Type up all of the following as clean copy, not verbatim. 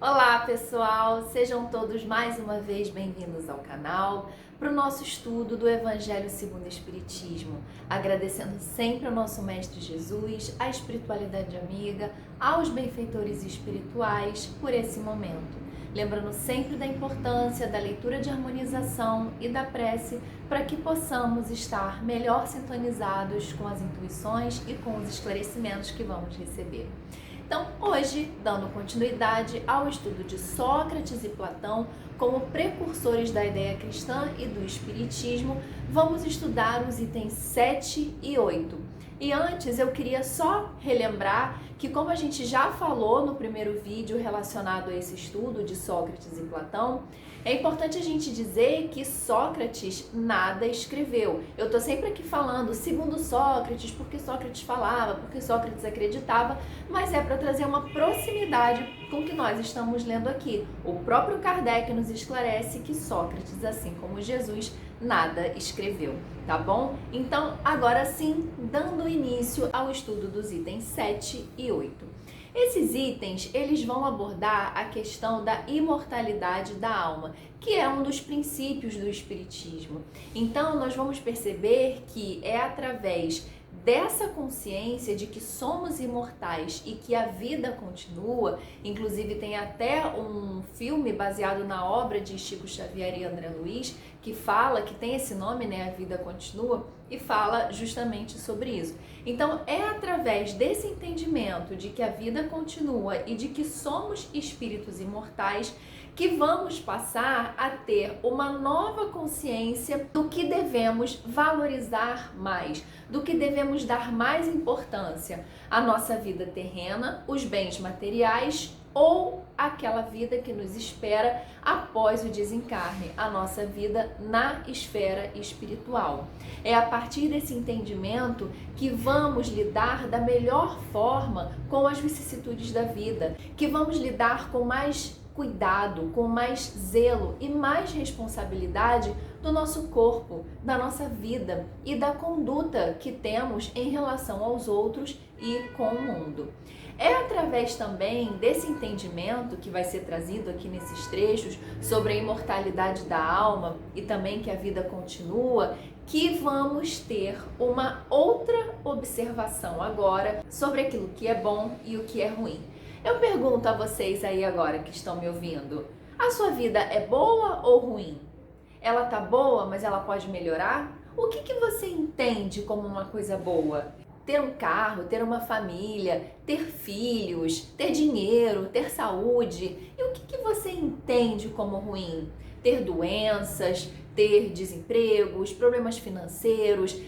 Olá pessoal, sejam todos mais uma vez bem-vindos ao canal para o nosso estudo do Evangelho segundo o Espiritismo, agradecendo sempre ao nosso Mestre Jesus, à espiritualidade amiga, aos benfeitores espirituais por esse momento. Lembrando sempre da importância da leitura de harmonização e da prece para que possamos estar melhor sintonizados com as intuições e com os esclarecimentos que vamos receber. Então, hoje, dando continuidade ao estudo de Sócrates e Platão como precursores da ideia cristã e do espiritismo, vamos estudar os itens 7 e 8. E antes eu queria só relembrar que, como a gente já falou no primeiro vídeo relacionado a esse estudo de Sócrates e Platão, é importante a gente dizer que Sócrates nada escreveu. Eu tô sempre aqui falando segundo Sócrates, porque Sócrates falava, porque Sócrates acreditava, mas é para trazer uma proximidade com o que nós estamos lendo aqui. O próprio Kardec nos esclarece que Sócrates, assim como Jesus, nada escreveu, tá bom? Então, agora sim, dando início ao estudo dos itens 7 e 8. Esses itens, eles vão abordar a questão da imortalidade da alma, que é um dos princípios do espiritismo. Então, nós vamos perceber que é através dessa consciência de que somos imortais e que a vida continua, inclusive tem até um filme baseado na obra de Chico Xavier e André Luiz, que fala, que tem esse nome, né, A Vida Continua, e fala justamente sobre isso. Então, é através desse entendimento de que a vida continua e de que somos espíritos imortais que vamos passar a ter uma nova consciência do que devemos valorizar mais, do que devemos dar mais importância à nossa vida terrena, os bens materiais ou aquela vida que nos espera após o desencarne, a nossa vida na esfera espiritual. É a partir desse entendimento que vamos lidar da melhor forma com as vicissitudes da vida, que vamos lidar com mais cuidado, com mais zelo e mais responsabilidade do nosso corpo, da nossa vida e da conduta que temos em relação aos outros e com o mundo. É através também desse entendimento que vai ser trazido aqui nesses trechos sobre a imortalidade da alma e também que a vida continua, que vamos ter uma outra observação agora sobre aquilo que é bom e o que é ruim. Eu pergunto a vocês aí agora que estão me ouvindo, a sua vida é boa ou ruim? Ela tá boa, mas ela pode melhorar? O que você entende como uma coisa boa? Ter um carro, ter uma família, ter filhos, ter dinheiro, ter saúde. E o que você entende como ruim? Ter doenças, ter desempregos, problemas financeiros,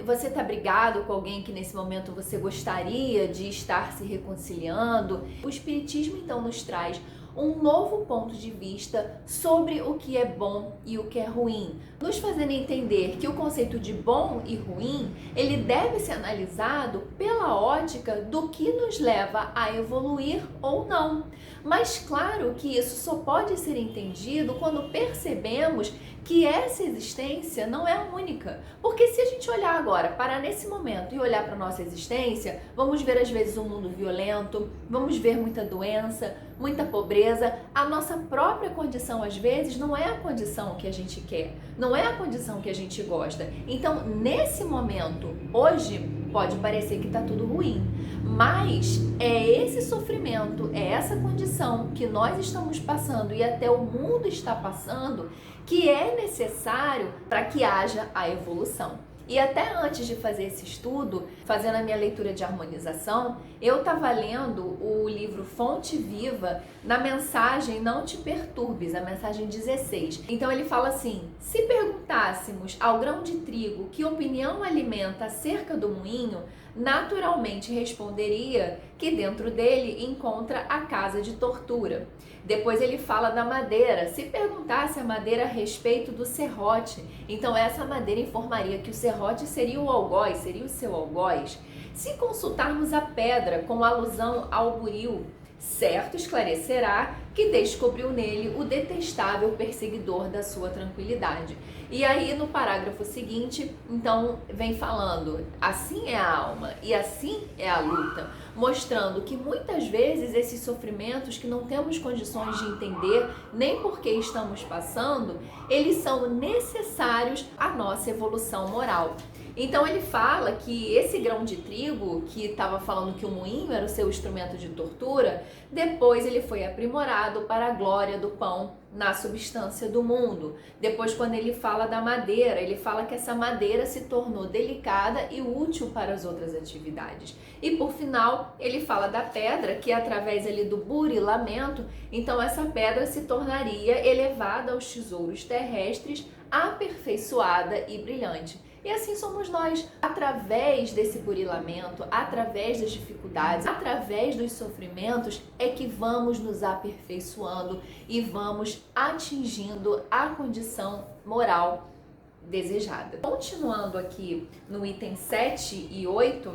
você tá brigado com alguém que nesse momento você gostaria de estar se reconciliando. O Espiritismo então nos traz um novo ponto de vista sobre o que é bom e o que é ruim, nos fazendo entender que o conceito de bom e ruim, ele deve ser analisado pela ótica do que nos leva a evoluir ou não. Mas claro que isso só pode ser entendido quando percebemos que essa existência não é única. Porque se a gente olhar agora, parar nesse momento e olhar para a nossa existência, vamos ver às vezes um mundo violento, vamos ver muita doença, muita pobreza. A nossa própria condição às vezes não é a condição que a gente quer, não é a condição que a gente gosta. Então, nesse momento, hoje, pode parecer que está tudo ruim, mas é esse sofrimento, é essa condição que nós estamos passando e até o mundo está passando que é necessário para que haja a evolução. E até antes de fazer esse estudo, fazendo a minha leitura de harmonização, eu estava lendo o livro Fonte Viva na mensagem Não Te Perturbes, a mensagem 16. Então ele fala assim: se perguntássemos ao grão de trigo que opinião alimenta acerca do moinho, naturalmente responderia que dentro dele encontra a casa de tortura. Depois ele fala da madeira. Se perguntasse a madeira a respeito do serrote, então essa madeira informaria que o serrote seria o algoz, seria o seu algoz. Se consultarmos a pedra com alusão ao buril, Certo esclarecerá que descobriu nele o detestável perseguidor da sua tranquilidade. E aí no parágrafo seguinte, então vem falando, assim é a alma e assim é a luta, mostrando que muitas vezes esses sofrimentos que não temos condições de entender nem por que estamos passando, eles são necessários à nossa evolução moral. Então ele fala que esse grão de trigo, que estava falando que o moinho era o seu instrumento de tortura, depois ele foi aprimorado para a glória do pão na substância do mundo. Depois, quando ele fala da madeira, ele fala que essa madeira se tornou delicada e útil para as outras atividades. E por final, ele fala da pedra, que através ali do burilamento, então essa pedra se tornaria elevada aos tesouros terrestres, aperfeiçoada e brilhante. E assim somos nós, através desse burilamento, através das dificuldades, através dos sofrimentos, é que vamos nos aperfeiçoando e vamos atingindo a condição moral desejada. Continuando aqui no item 7 e 8,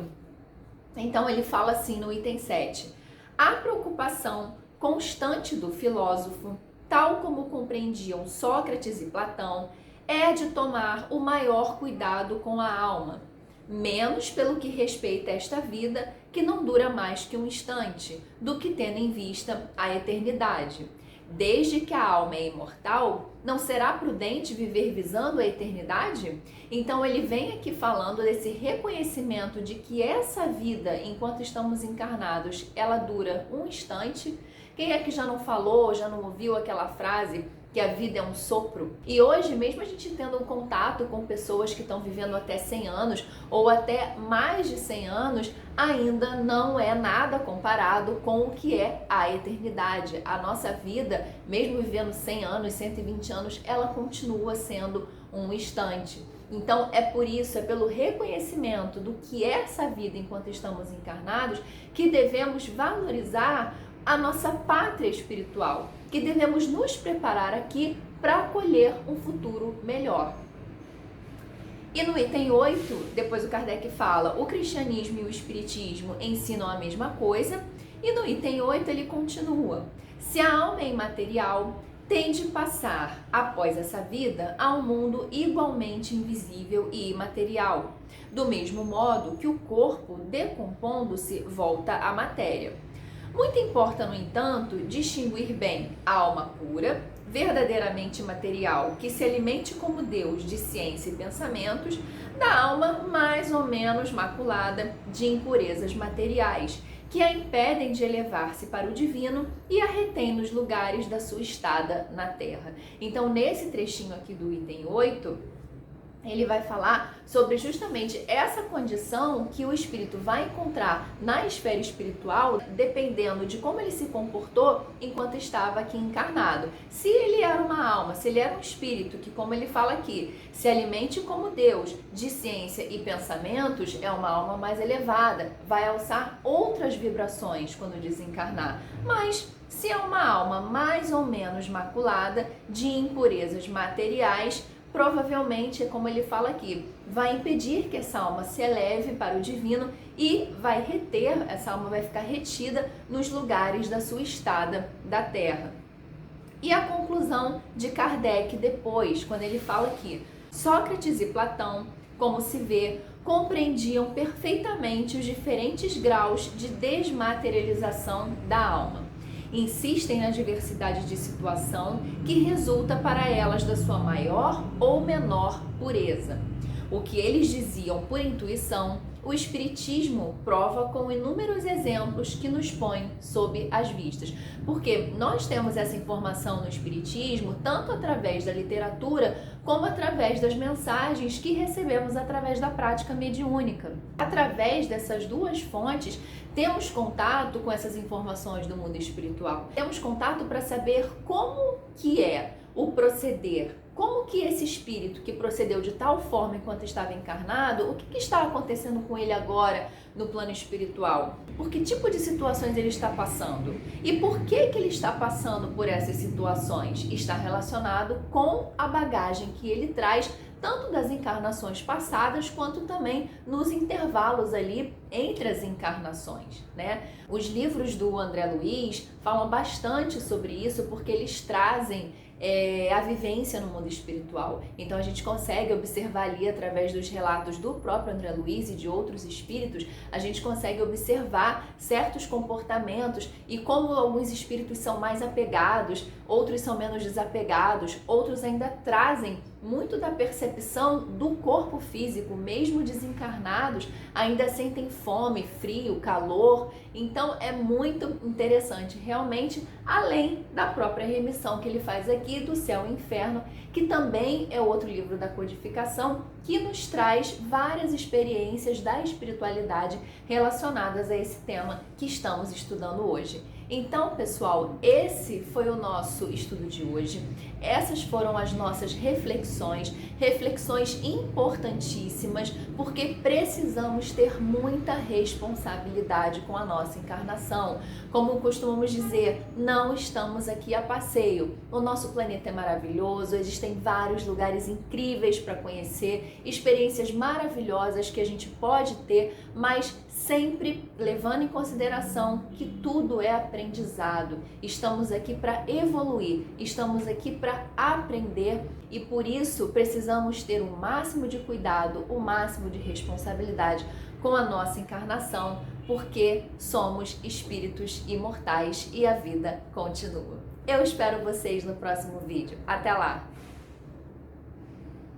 então ele fala assim no item 7, a preocupação constante do filósofo, tal como compreendiam Sócrates e Platão, é de tomar o maior cuidado com a alma, menos pelo que respeita a esta vida, que não dura mais que um instante, do que tendo em vista a eternidade. Desde que a alma é imortal, não será prudente viver visando a eternidade? Então ele vem aqui falando desse reconhecimento de que essa vida, enquanto estamos encarnados, ela dura um instante. Quem é que já não falou, já não ouviu aquela frase que a vida é um sopro? E hoje, mesmo a gente tendo um contato com pessoas que estão vivendo até 100 anos ou até mais de 100 anos, ainda não é nada comparado com o que é a eternidade. A nossa vida, mesmo vivendo 100 anos, 120 anos, ela continua sendo um instante. Então é por isso, é pelo reconhecimento do que é essa vida enquanto estamos encarnados, que devemos valorizar a nossa pátria espiritual, que devemos nos preparar aqui para acolher um futuro melhor. E no item 8, depois o Kardec fala, o cristianismo e o espiritismo ensinam a mesma coisa, e no item 8 ele continua, se a alma é imaterial, tem de passar, após essa vida, a um mundo igualmente invisível e imaterial, do mesmo modo que o corpo, decompondo-se, volta à matéria. Muito importa, no entanto, distinguir bem a alma pura, verdadeiramente material, que se alimente como Deus de ciência e pensamentos, da alma mais ou menos maculada de impurezas materiais, que a impedem de elevar-se para o divino e a retém nos lugares da sua estada na terra. Então, nesse trechinho aqui do item 8, ele vai falar sobre justamente essa condição que o espírito vai encontrar na esfera espiritual, dependendo de como ele se comportou enquanto estava aqui encarnado. Se ele era uma alma, se ele era um espírito que, como ele fala aqui, se alimente como Deus de ciência e pensamentos, é uma alma mais elevada, vai alçar outras vibrações quando desencarnar. Mas se é uma alma mais ou menos maculada de impurezas materiais, provavelmente, como ele fala aqui, vai impedir que essa alma se eleve para o divino e vai reter, essa alma vai ficar retida nos lugares da sua estada da terra. E a conclusão de Kardec depois, quando ele fala aqui, Sócrates e Platão, como se vê, compreendiam perfeitamente os diferentes graus de desmaterialização da alma. Insistem na diversidade de situação que resulta para elas da sua maior ou menor pureza. O que eles diziam por intuição, o Espiritismo prova com inúmeros exemplos que nos põem sob as vistas. Porque nós temos essa informação no Espiritismo tanto através da literatura como através das mensagens que recebemos através da prática mediúnica. Através dessas duas fontes, temos contato com essas informações do mundo espiritual. Temos contato para saber como que é o proceder, como que esse espírito que procedeu de tal forma enquanto estava encarnado, o que está acontecendo com ele agora no plano espiritual? Por que tipo de situações ele está passando? E por que ele está passando por essas situações? Está relacionado com a bagagem que ele traz, tanto das encarnações passadas, quanto também nos intervalos ali entre as encarnações, né? Os livros do André Luiz falam bastante sobre isso porque eles trazem a vivência no mundo espiritual. Então a gente consegue observar ali através dos relatos do próprio André Luiz e de outros espíritos, a gente consegue observar certos comportamentos e como alguns espíritos são mais apegados, outros são menos desapegados, outros ainda trazem muito da percepção do corpo físico, mesmo desencarnados, ainda sentem fome, frio, calor. Então é muito interessante, realmente, além da própria remissão que ele faz aqui do céu e inferno, que também é outro livro da codificação, que nos traz várias experiências da espiritualidade relacionadas a esse tema que estamos estudando hoje. Então, pessoal, esse foi o nosso estudo de hoje. Essas foram as nossas reflexões importantíssimas, porque precisamos ter muita responsabilidade com a nossa encarnação. Como costumamos dizer, não estamos aqui a passeio. O nosso planeta é maravilhoso, existem vários lugares incríveis para conhecer, experiências maravilhosas que a gente pode ter, mas sempre levando em consideração que tudo é aprendizado. Estamos aqui para evoluir, estamos aqui para aprender e por isso precisamos ter o máximo de cuidado, o máximo de responsabilidade com a nossa encarnação, porque somos espíritos imortais e a vida continua. Eu espero vocês no próximo vídeo. Até lá!